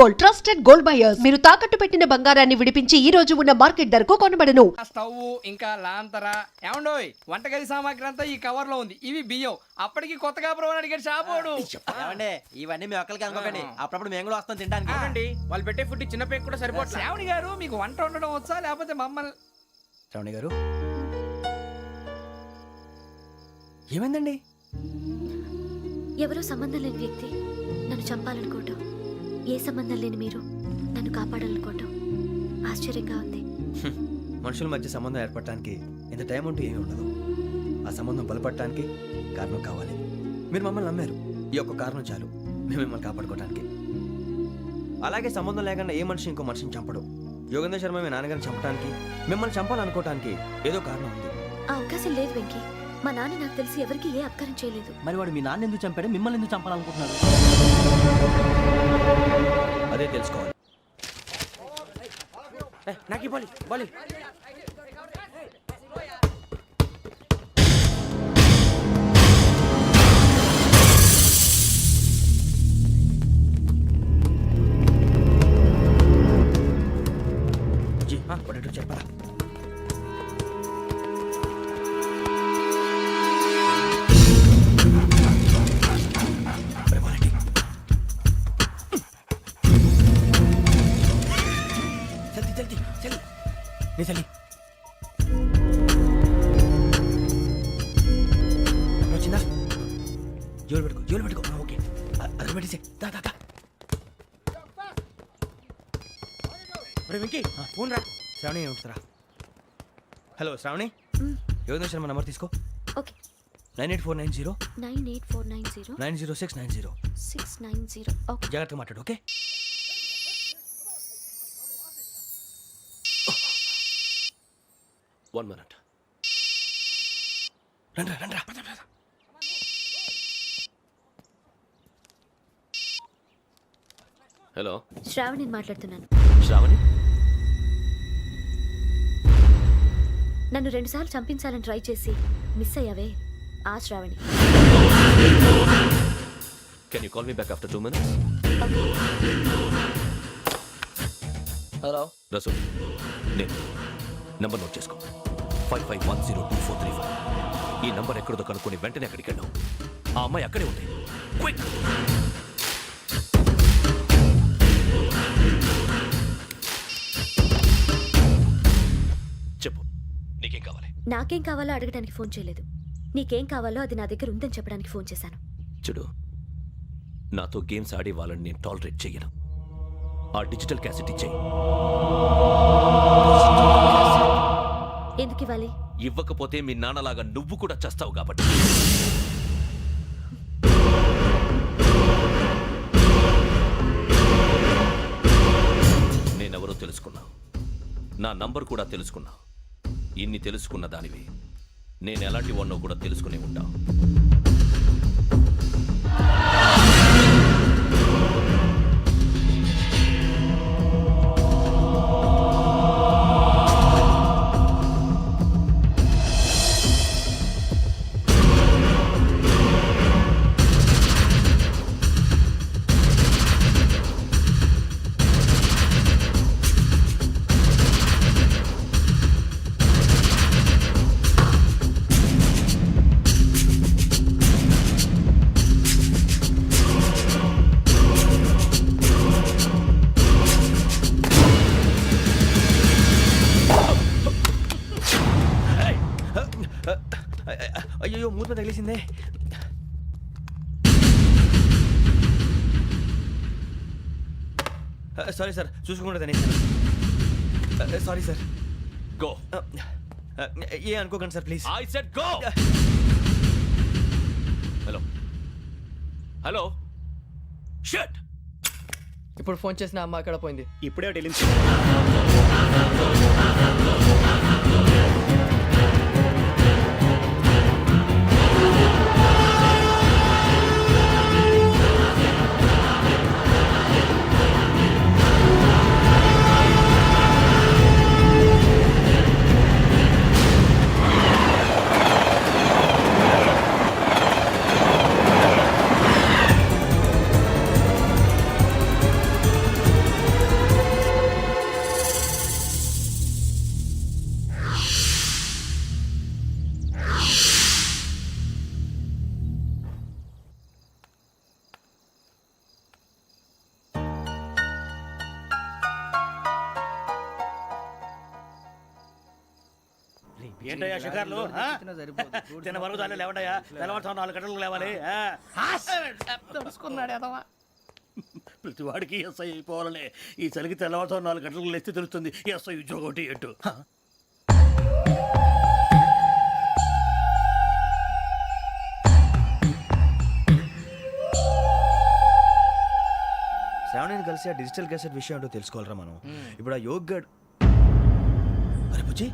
Gold, trusted gold buyers. మీరు తాకట్టు పెట్టిన బంగారాన్ని విడిపించి ఈ రోజు ఉన్న మార్కెట్ ధరకు కొనబడను. స్టవ్ ఇంకా లాంతర ఏమండోయ్ వంటగది సామాగ్రి అంతా ఈ కవర్ లో ఉంది. ఇవి బియ్యం. అప్పటికి కొత్తగా బ్రో అడిగాడు షాపోడు. ఏమండి ఇవన్నీ మీ ఒక్కరికి అనుకోకండి, అప్పుడప్పుడు మేము కూడా వస్తాం తినడానికి. అవునండి, వాళ్ళు పెట్టే ఫుడ్ చిన్న పేరు కూడా సరిపోతుంది. శ్రావణి గారు మీకు వంట వండడం వచ్చా లేకపోతే మమ్మల్ని? శ్రావణి గారు ఏమైందండి? ఎవరో సంబంధం లేని వ్యక్తి నన్ను చంపాలనుకోవటం, ఏ సంబంధం లేని మీరు నన్ను కాపాడాలనుకోవటం ఆశ్చర్యంగా ఉంది. మనుషుల మధ్య సంబంధం ఏర్పడటానికి ఇంత టైం ఉంటూ ఏమీ ఉండదు. ఆ సంబంధం బలపడటానికి కారణం కావాలి. మీరు మమ్మల్ని నమ్మారు, ఈ ఒక్క కారణం చాలు మేము మిమ్మల్ని కాపాడుకోవటానికి. అలాగే సంబంధం లేకుండా ఏ మనిషి ఇంకో మనిషిని చంపడు. యోగేంద్ర శర్మ మీ నాన్నగారిని చంపడానికి, మిమ్మల్ని చంపాలనుకోవటానికి ఏదో కారణం ఉంది. ఆ అవకాశం లేదు వెంకీ. మా నాన్న నాకు తెలిసి ఎవరికి ఏ అపకారం చేయలేదు. మరి వాడు మీ నాన్న ఎందుకు చంపాడు, మిమ్మల్ని ఎందుకు చంపాలనుకుంటున్నాడు? అదే తెలుసుకోవాలి. నాకు బాలి బాలి చెప్పరా? చలి వచ్చిందా? జోలు పెట్టుకో. ఓకే, అది పెట్టేసి వెంకీ ఫోన్ రా. శ్రావణి ఏమంటారా? హలో శ్రావణి, యోగేంద్ర శర్మ నంబర్ తీసుకో. ఓకే. 98490 98490 90690. 690. ఓకే. జాగ్రత్తగా మాట్లాడు. ఓకే. One minute. రండ్రా. హలో, శ్రావణి మాట్లాడుతున్నాను. శ్రావణి. నన్ను 2 సార్లు చంపించాలని ట్రై చేసి మిస్ అయ్యావే, ఆ Sravani. Can you call me back after 2 minutes? Hello Rasool, నేను నంబర్ నోట్ చేసుకో. 55102435. ఈ నంబర్ ఎక్కడదో కనుక్కొని వెంటనే అక్కడికి వెళ్ళాం. ఆ అమ్మాయి అక్కడే ఉంది. క్విక్. చెప్పు, నీకేం కావాలి? నాకేం కావాలో అడగడానికి ఫోన్ చేయలేదు. నీకేం కావాలో అది నా దగ్గర ఉందని చెప్పడానికి ఫోన్ చేశాను. చూడు, నాతో గేమ్స్ ఆడే వాళ్ళని నేను టాలరేట్ చెయ్యను. ఆ డిజిటల్ క్యాసెట్ ఇచ్చేయి. ఎందుకు ఇవ్వాలి? ఇవ్వకపోతే మీ నాన్నలాగా నువ్వు కూడా చస్తావు కాబట్టి. నేనెవరో తెలుసుకున్నా, నా నంబర్ కూడా తెలుసుకున్నా. ఇన్ని తెలుసుకున్న దానివి నేను ఎలాంటి వాడినో కూడా తెలుసుకునే ఉంటా. అయ్యో, మూత తగిలేసిందే. సారీ సార్, చూసుకోకుండా తినేసాను. Sorry sir. గో. ఏ అనుకోకండి sir, please. I said go. Hello. Shut. ఇప్పుడు ఫోన్ చేసిన అమ్మ అక్కడ పోయింది. ఇప్పుడే వెళ్ళింది. ఏంటయ్యా షికార్లు ఆ? తిన్న వరకు చాలే లేవండయ్యా తెల్లవారుతో 4 గంటలకు లేవాలి ఆ? తెలుసుకున్నాడు ఎదవా. ప్రతి వాడికి ఎస్ఐ అయిపోవాలనే ఈ చలికి తెల్లవారుతో 4 గంటలకు లేస్తే తెలుస్తుంది ఎస్ఐ ఉద్యోగం ఒకటి ఎటు శ్రావణిని కలిసి ఆ డిజిటల్ క్యాసెట్ విషయం ఏంటో తెలుసుకోవాలరా మనం. ఇప్పుడు ఆ యోగ్ గడ్ అరే బుజ్జి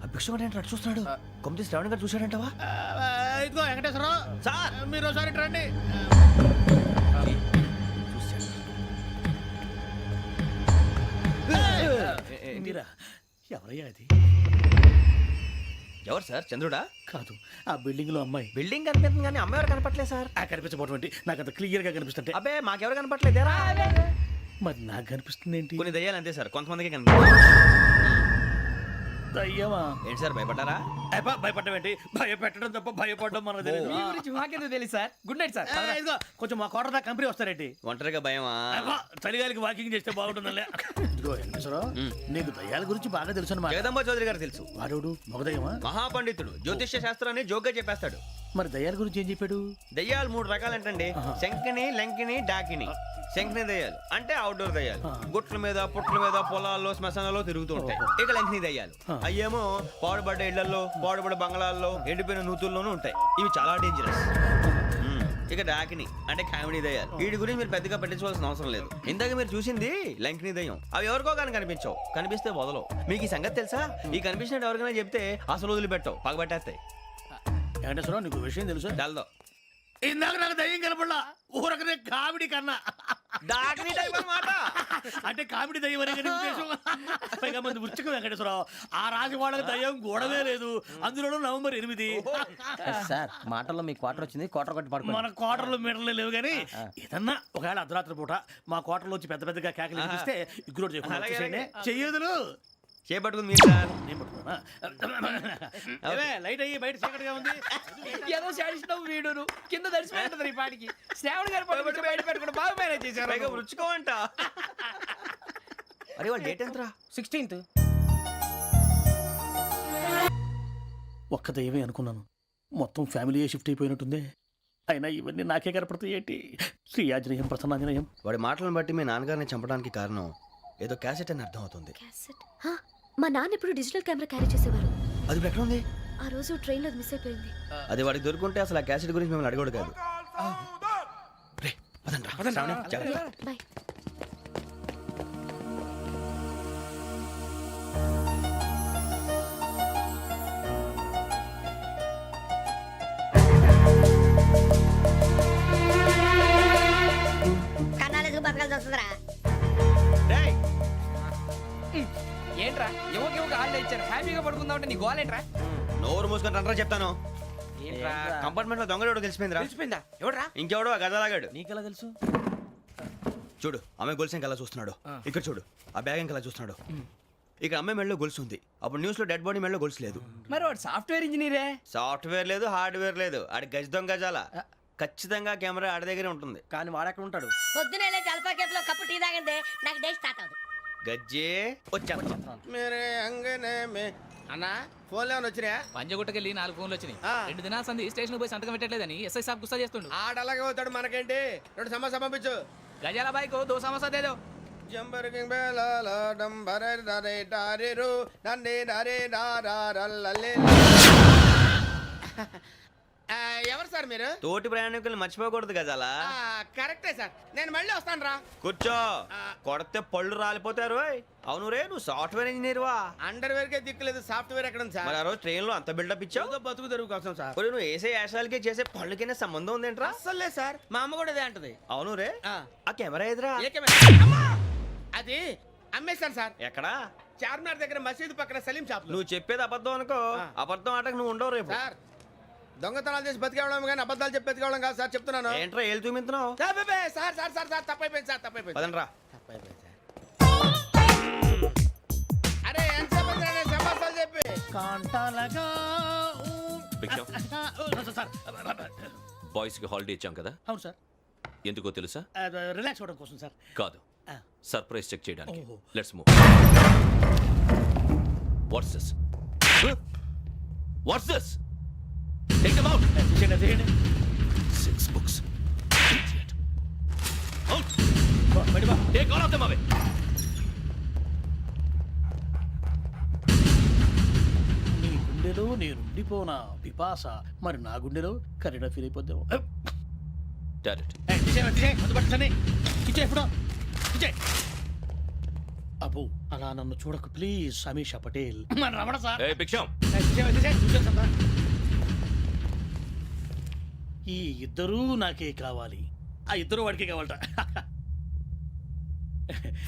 ఆ భిక్షం ఏంటో అటు చూస్తున్నాడు. కొమ్మతి శ్రావణి గారు చూశాడంటవా? ఇదిగో వెంకటేశ్వరరావు సార్ మీరు ఒకసారి ఇటు రండి మీరా ఎవరయ్యా అది ఎవరు సార్? చంద్రుడా? కాదు ఆ బిల్డింగ్ లో అమ్మాయి బిల్డింగ్ కనిపిస్తుంది కానీ అమ్మ ఎవరు కనపట్లేదు సార్. ఆ కనిపించబోటువంటి నాకు అంత క్లియర్ గా కనిపిస్తుంటే అబ్బే మాకెవరు కనపట్లేదేరా? మరి నాకు కనిపిస్తుంది ఏంటి కొన్ని దయ్యాలు అంతే సార్, కొంతమందికి కనిపిస్తుంది. అయ్యమా ఏంటి సార్ భయపడ్డారా? భయపడడం ఏంటి భయపెట్టడం తప్ప భయపడడం మనకు తెలియదు మీ గురించి మాకెందుకు తెలుసు సార్. Good night sir. ఇదిగో కొంచెం మా కోట దాకా కంపెనీ వస్తారేంటి ఒంటరిగా భయమా? చలిగాలికి వాకింగ్ చేస్తే బాగుంటుందిలే ఇదిగో వెంకటేశ్వరరావు నీకు దయ్యాల గురించి బాగా తెలుసు అన్నమాట జగదంబ చౌదరి గారు తెలుసు. వాడు మగదయ్యమా మహాపండితుడు, జ్యోతిష్య శాస్త్రాన్ని జోగ్గా చెప్పేస్తాడు. మరి దయ్యాల గురించి ఏం చెప్పాడు దయ్యాలు 3 రకాలంటండి. శంకిని, లంకిని, డాకిని. శంకిని దయ్యాలు అంటే అవుట్డోర్ దయ్యాలు, గుట్ల మీద పుట్ల మీద పొలాల్లో శ్మశానాల్లో తిరుగుతూ ఉంటాయి. ఇక లంకిని దయ్యాలు అయ్యేమో పాడుబడ్డ ఇళ్లలో, పాడుబడ్డ బంగ్లాల్లో, ఎండిపోయిన నూతుల్లోనూ ఉంటాయి. ఇవి చాలా డేంజరస్. ఇక డాకిని అంటే కామెడీ దయ్యాలు. వీటి గురించి మీరు పెద్దగా పట్టించుకోవాల్సిన అవసరం లేదు. ఇందాక మీరు చూసింది లంకిని దయ్యం. అవి ఎవరికో కానీ కనిపించవు, కనిపిస్తే వదలవు. మీకు ఈ సంగతి తెలుసా? ఈ కనిపించినట్టు ఎవరికైనా చెప్తే అసలు వదిలిపెట్టవు, పగబట్టేస్తాయి. వెంకటేశ్వరరావు నీకు విషయం తెలుసు డల్దో ఇందాక నాకు దయ్యం కనపడలా ఊరకనే కామెడీ కన్నా డాకిని టైప్ అన్నమాట. అంటే కామెడీ దయ్యం అనే కదా ఉద్దేశం. పైగా మంది ఉచ్చకం వెంకటేశ్వరరావు ఆ రాజు వాళ్ళకి దయ్యం గోడవే లేదు, అందులోనూ నవంబర్ 8. సార్ మాటల్లో మీ క్వార్టర్ వచ్చింది, క్వార్టర్ కొట్టి పడుకో. మన కోటర్లు మీటర్లు లేవు కానీ ఏదన్నా ఒకవేళ అర్ధరాత్రి పూట మా కోటర్లో వచ్చి పెద్ద పెద్దగా కేకలు వినిపిస్తే ఇగ్గురు చెయ్యదులు చేపట్టుకుంది మీరు సార్. నేను పట్టుకున్నా లైట్ అయ్యి బయట చీకటిగా ఉంది ఏదో శాడిస్తున్నావు వీడును కింద దర్శనం ఈ పాటికి. శ్రావణ్ గారు పట్టుకుంటే బయట పెట్టుకుంటే బాగా మేనేజ్ చేశారు. పైగా రుచుకోమంట. అరే వాళ్ళ డేట్ ఎంతరా? 16th. ఒక్క దయ్యమే అనుకున్నాను, మొత్తం ఫ్యామిలీయే షిఫ్ట్ అయిపోయినట్టుంది. అయినా ఇవన్నీ నాకే కనపడతాయి ఏంటి? శ్రీ ఆంజనేయం ప్రసన్నాంజనేయం. వాడి మాటలను బట్టి మీ నాన్నగారిని చంపడానికి కారణం ఏదో క్యాసెట్ అని అర్థం అవుతుంది. క్యాసెట్ మా నాన్న ఇప్పుడు డిజిటల్ కెమెరా క్యారీ చేసేవారు. అది ఇప్పుడు ఎక్కడ ఉంది? ఆ రోజు ట్రైన్లో మిస్ అయిపోయింది. అది వాడికి దొరుకుంటే అసలు ఆ క్యాసెట్ గురించి మిమ్మల్ని అడగడు కాదు. రే, పదండ్రా. శ్రావణి, జాగ్రత్త. బాయ్. కన్నాలకు బతకాల్సి వస్తుందిరా. డేయ్, ఏంట్రా యువకి హాలిడే ఇచ్చారు, హ్యాపీగా పడుకుందాం అంటే నీ గోలేంట్రా? నోరు మూసుకొని రండ్రా చెప్తాను. ఏంట్రా కంపార్ట్మెంట్ లో దొంగడు తెలిసిపోయిందిరా. తెలిసిపోయిందా? ఎవడ్రా? ఇంకెవడో ఆ గదలాగాడు. నీకెలా తెలుసు? చూడు అమ్మాయి గొలుసు ఇంకలా చూస్తున్నాడు. ఇక్కడ చూడు ఆ బ్యాగ్ ఇంకలా చూస్తున్నాడు. ఇక్కడ అమ్మాయి మెడలో గొలుసు ఉంది. అప్పుడు న్యూస్ లో డెడ్ బాడీ మెడలో గొలుసు లేదు. మరి వాడు సాఫ్ట్వేర్ ఇంజనీరే. సాఫ్ట్వేర్ లేదు, హార్డ్వేర్ లేదు. ఆడి గజ దొంగ గజాల. ఖచ్చితంగా కెమెరా ఆడి దగ్గరే ఉంటుంది. కానీ వాడెక్కడ ఉంటాడు? పొద్దునే లేచి అల్ఫా కేఫ్ లో కప్పు టీ తాగిందే నాకు డే స్టార్ట్ అవుతుంది. గజ్జే వచ్చా. అన్నా ఫోన్లో ఏమైనా వచ్చినాయా? పంజగుట్టకెళ్ళి 4 ఫోన్లు వచ్చినాయి. 2 దినాల సంది స్టేషన్ పోయి సంతకం పెట్టలేదని ఎస్ఐ సాబ్ గుస్తా చేస్తుండు. ఆడలాగే పోతాడు, మనకేంటి? 2 సమస్య పంపించు. గజాల బైక్ 2 సమస్య దేదో. జంబరకింగ్ బేలాల డంబరే డరే డారిరు నందే డరే డారారల్లలే. ఎవరు సార్ మీరు? తోటి ప్రయాణికులు మర్చిపోకూడదు గజాల. కరెక్టే సార్, నేను మళ్ళీ వస్తాను రా. కూర్చో, కొడితే పళ్ళు రాలిపోతారు. అవును రే, నువ్వు సాఫ్ట్వేర్ ఇంజనీర్ వా? అండర్వేర్ కే దిక్కులేదు, సాఫ్ట్వేర్ ఎక్కడ ఉంది మరి సార్? ఆ రోజు ట్రైన్ లో అంత బిల్డప్ ఇచ్చావు. బతుకు తెరువు కోసం సార్. ఒరేయ్, నువ్వు వేసే యాశాలకి చేసే పళ్ళకైనా సంబంధం ఉందేంట్రా? అస్సలు లేదు సార్, మా అమ్మ కూడా అదే అంటది. అవును రే, ఆ. ఆ కెమెరా ఎదురా? ఏ కెమెరా? అమ్మా! అది అమ్మేశాను సార్. ఎక్కడా? చార్మినార్ దగ్గర మసీదు పక్కన సలీం షాప్. నువ్వు చెప్పేది అబద్ధం అనుకో. అబద్ధం ఆటకు నువ్వు ఉండవు రేపు. సార్ దొంగతనాలు చేసి బతికేవడం కానీ అబద్ధాలు చెప్పి బతికేవడం కాదు సార్, చెప్తున్నాను. ఏంట్రా ఏళ్ళు చూపించినావు? సార్ సార్ సార్ సార్ తప్పైపోయింది సార్, తప్పైపోయింది. పదండ్రా. తప్పైపోయింది సార్. అరే ఎంతసేపు అయిందిరా నేను సమాసాలు చెప్పి? కాంటాలగా భిక్షం, సార్ బాయ్స్ కి హాలిడే ఇచ్చాం కదా, అవును సార్ ఎందుకో తెలుసా? రిలాక్స్ అవ్వడం కోసం సార్. కాదు, సర్ప్రైజ్ చెక్ చేయడానికి. ఓహో. Let's move. What's this? What's this take them out తీసేయండి, తీసేయండి. 6 books idiot out బయట బా. take all of them away నీ గుండెలో నేనుండిపోనా పిపాస, మరి నా గుండెలో కరీడా ఫీల్ అయిపోద్దాము. Direct. అబ్బో అలా నన్ను చూడకు please Sameesha Patel. Ramana sir. Hey Biksham. ఈ ఇద్దరూ నాకే కావాలి, ఆ ఇద్దరు వాడికే కావాలట.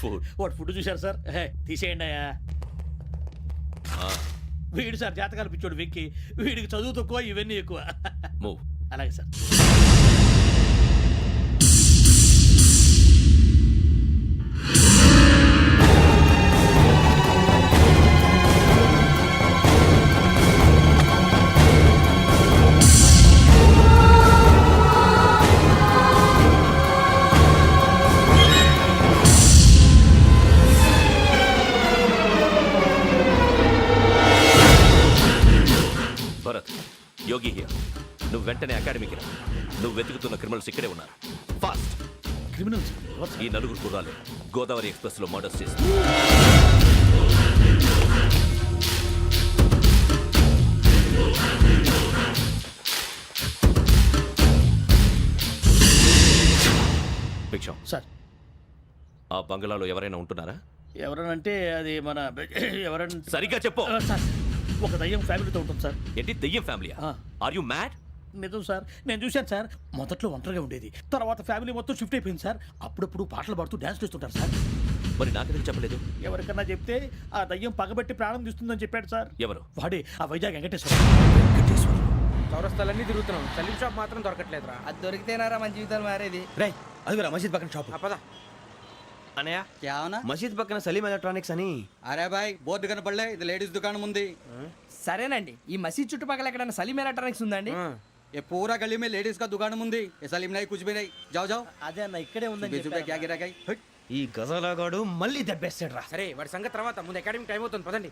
Food. వాడు ఫుడ్ చూశారు సార్. తీసేయండి అయ్యా. Ah, వీడు సార్ జాతకాలు పిచ్చోడు వెక్కి, వీడికి చదువు తక్కువ ఇవన్నీ ఎక్కువ. move. అలాగే సార్. Bharat, Yogi here. నువ్వు వెంటనే అకాడమీకి రా. నువ్వు వెతుకుతున్న క్రిమినల్స్ ఇక్కడే ఉన్నారు. ఫాస్ట్. క్రిమినల్స్ ఈ నలుగురు కుర్రాలు గోదావరి ఎక్స్ప్రెస్ లో మర్డర్స్ చేసి భిక్షం, సార్. ఆ బంగ్లాలో ఎవరైనా ఉంటున్నారా? ఎవరనంటే అది మన ఎవరంటే సరిగ్గా చెప్పు. సార్, ఒక దయ్యం ఫ్యామిలీతో ఉంటుంది సార్. ఏంటి దెయ్యం ఫ్యామిలీ? ఆ. Are you mad? నిజం సార్, నేను చూశాను సార్. మొదట్లో ఒంటరిగా ఉండేది, తర్వాత ఫ్యామిలీ మొత్తం షిఫ్ట్ అయిపోయింది సార్. అప్పుడప్పుడు పాటలు పాడుతూ డ్యాన్స్ చేస్తుంటారు సార్. మరి నాకెందుకు చెప్పలేదు? ఎవరికన్నా చెప్తే ఆ దయ్యం పగబెట్టి ప్రాణం తీస్తుందని చెప్పాడు సార్. ఎవరు? వాడే ఆ వైజాగ్ వెంకటేశ్వర. చౌరస్తాలన్నీ తిరుగుతున్నాం, సలీం షాప్ మాత్రం దొరకట్లేదురా. అది దొరికితేనారా మన జీవితాలు మారేది. రై అదిగురా మసీద్ పక్కన షాప్. పద. అనయా क्या होना? మసీద్ పక్కన సలీం ఎలక్ట్రానిక్స్ అని. अरे भाई बोर्ड కనపడలే, ఇది లేడీస్ దుకాణం ఉంది. సరేనండి, ఈ మసీద్ చుట్టుపక్కల ఎక్కడైనా సలీం ఎలక్ట్రానిక్స్ ఉందండి? ये पूरा गली में लेडीज का दुकान मुंदी, ये सलीम नहीं कुछ भी नहीं. जाओ जाओ. అదే అన్న ఇక్కడే ఉందని 20 रुपए क्या गिरा गई. ఈ గజాలగాడు మళ్ళీ దెబ్బేస్తాడు రా. సరే వాడి సంగతి తర్వాత, ముందు అకాడమిక్ టైం అవుతుంది పదండి.